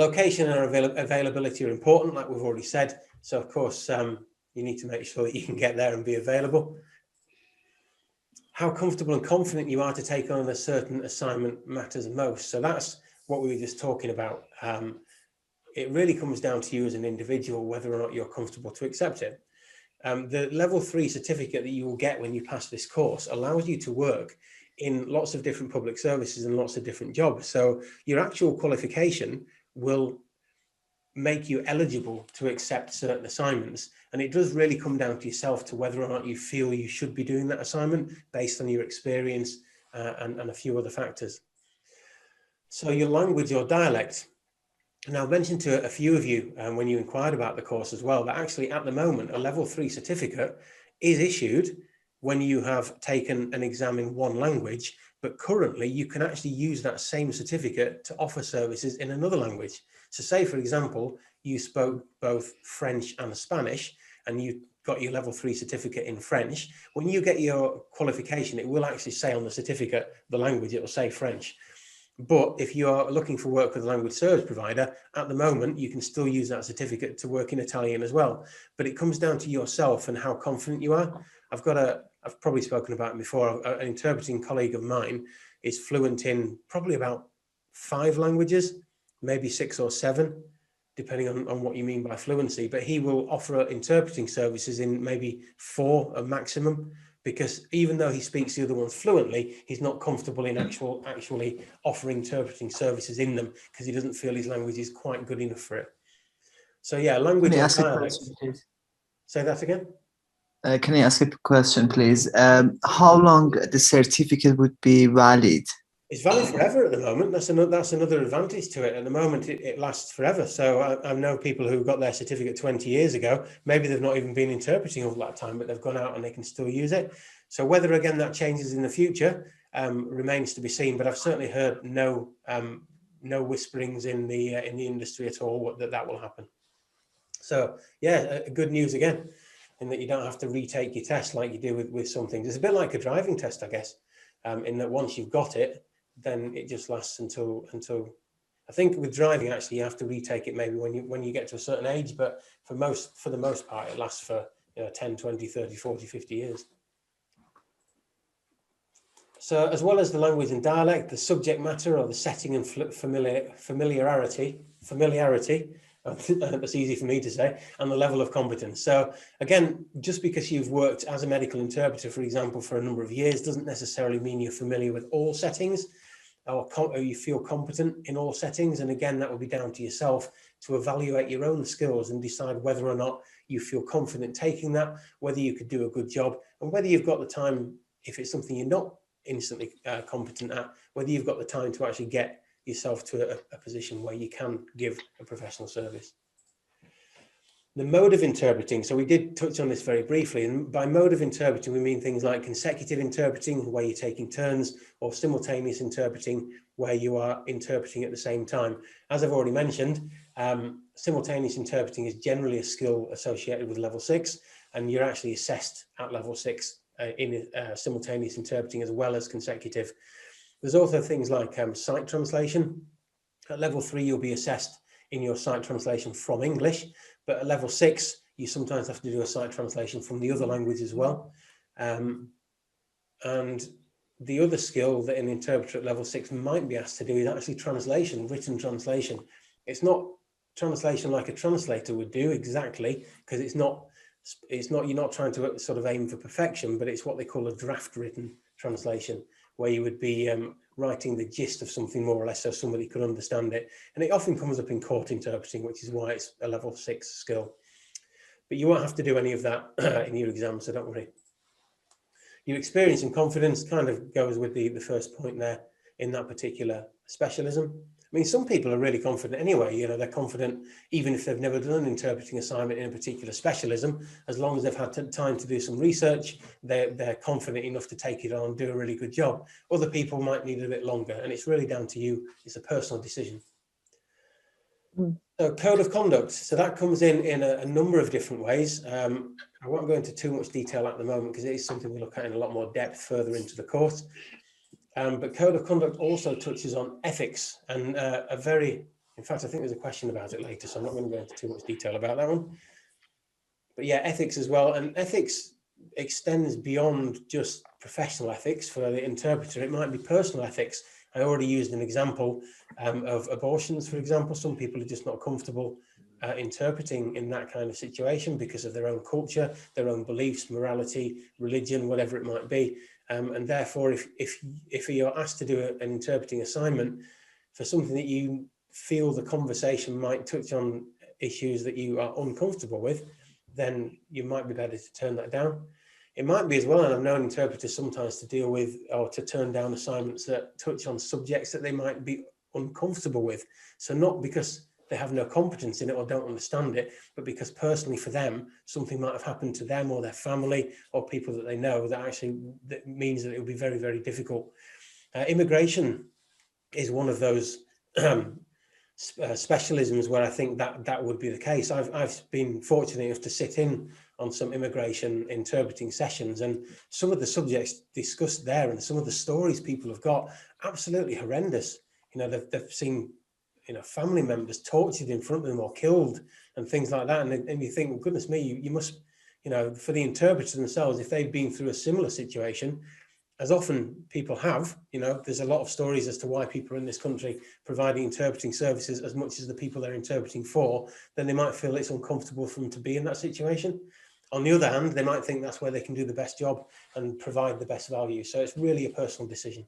Location and availability are important, like we've already said. So of course, you need to make sure that you can get there and be available. How comfortable and confident you are to take on a certain assignment matters most. So that's what we were just talking about. It really comes down to you as an individual, whether or not you're comfortable to accept it. The level 3 certificate that you will get when you pass this course allows you to work in lots of different public services and lots of different jobs. So your actual qualification will make you eligible to accept certain assignments. And it does really come down to yourself to whether or not you feel you should be doing that assignment based on your experience and a few other factors. So your language or dialect. Now, I mentioned to a few of you when you inquired about the course as well, that actually at the moment, a level 3 certificate is issued when you have taken an exam in one language, but currently you can actually use that same certificate to offer services in another language. So say, for example, you spoke both French and Spanish, and you got your level 3 certificate in French. When you get your qualification, it will actually say on the certificate, the language, it will say French. But if you are looking for work with a language service provider, at the moment, you can still use that certificate to work in Italian as well. But it comes down to yourself and how confident you are. I've probably spoken about it before. An interpreting colleague of mine is fluent in probably about 5 languages, maybe 6 or 7, depending on what you mean by fluency. But he will offer interpreting services in maybe 4 a maximum, because even though he speaks the other ones fluently, he's not comfortable in actually offering interpreting services in them because he doesn't feel his language is quite good enough for it. So yeah, language or dialect. Say that again. Can I ask a question, please? How long the certificate would be valid? It's valid forever at the moment. That's another advantage to it. At the moment, it lasts forever. So I know people who got their certificate 20 years ago. Maybe they've not even been interpreting all that time, but they've gone out and they can still use it. So whether, again, that changes in the future remains to be seen. But I've certainly heard no whisperings in the industry at all that will happen. So, yeah, good news again, in that you don't have to retake your test like you do with some things. It's a bit like a driving test, I guess, in that once you've got it, then it just lasts until I think with driving, actually, you have to retake it maybe when you get to a certain age, but for the most part, it lasts for 10, 20, 30, 40, 50 years. So as well as the language and dialect, the subject matter or the setting and familiarity, that's easy for me to say, and the level of competence. So again, just because you've worked as a medical interpreter, for example, for a number of years, doesn't necessarily mean you're familiar with all settings or you feel competent in all settings. And again, that will be down to yourself to evaluate your own skills and decide whether or not you feel confident taking that, whether you could do a good job, and whether you've got the time, if it's something you're not instantly competent at, whether you've got the time to actually get yourself to a position where you can give a professional service. The mode of interpreting, so we did touch on this very briefly, and by mode of interpreting we mean things like consecutive interpreting, where you're taking turns, or simultaneous interpreting, where you are interpreting at the same time. As I've already mentioned, simultaneous interpreting is generally a skill associated with level 6, and you're actually assessed at level 6 in simultaneous interpreting as well as consecutive. There's also things like sight translation. At level 3, you'll be assessed in your sight translation from English, but at level 6, you sometimes have to do a sight translation from the other language as well. And the other skill that an interpreter at level 6 might be asked to do is actually translation, written translation. It's not translation like a translator would do exactly, because it's not you're not trying to sort of aim for perfection, but it's what they call a draft written translation, where you would be writing the gist of something more or less so somebody could understand it. And it often comes up in court interpreting, which is why it's a level 6 skill. But you won't have to do any of that in your exam, so don't worry. Your experience and confidence kind of goes with the first point there in that particular specialism. I mean, some people are really confident anyway, they're confident even if they've never done an interpreting assignment in a particular specialism. As long as they've had time to do some research, they're confident enough to take it on and do a really good job. Other people might need a bit longer, and it's really down to you. It's a personal decision. So code of conduct. So that comes in a number of different ways. I won't go into too much detail at the moment because it is something we look at in a lot more depth further into the course. But code of conduct also touches on ethics, and a very In fact, I think there's a question about it later, so I'm not going to go into too much detail about that one. But yeah, ethics as well. And ethics extends beyond just professional ethics for the interpreter. It might be personal ethics. I already used an example of abortions, for example. Some people are just not comfortable interpreting in that kind of situation because of their own culture, their own beliefs, morality, religion, whatever it might be. And therefore, if you're asked to do an interpreting assignment for something that you feel the conversation might touch on issues that you are uncomfortable with, then you might be better to turn that down. It might be as well, and I've known interpreters sometimes to deal with or to turn down assignments that touch on subjects that they might be uncomfortable with. So not because they have no competence in it or don't understand it, but because personally for them, something might have happened to them or their family or people that they know that means that it will be very, very difficult. Immigration is one of those specialisms where I think that would be the case. I've been fortunate enough to sit in on some immigration interpreting sessions, and some of the subjects discussed there and some of the stories people have got, absolutely horrendous. They've seen family members tortured in front of them or killed and things like that, and you think, well, goodness me, you must, for the interpreters themselves, if they've been through a similar situation, as often people have, there's a lot of stories as to why people in this country providing interpreting services as much as the people they're interpreting for, then they might feel it's uncomfortable for them to be in that situation. On the other hand, they might think that's where they can do the best job and provide the best value. So it's really a personal decision.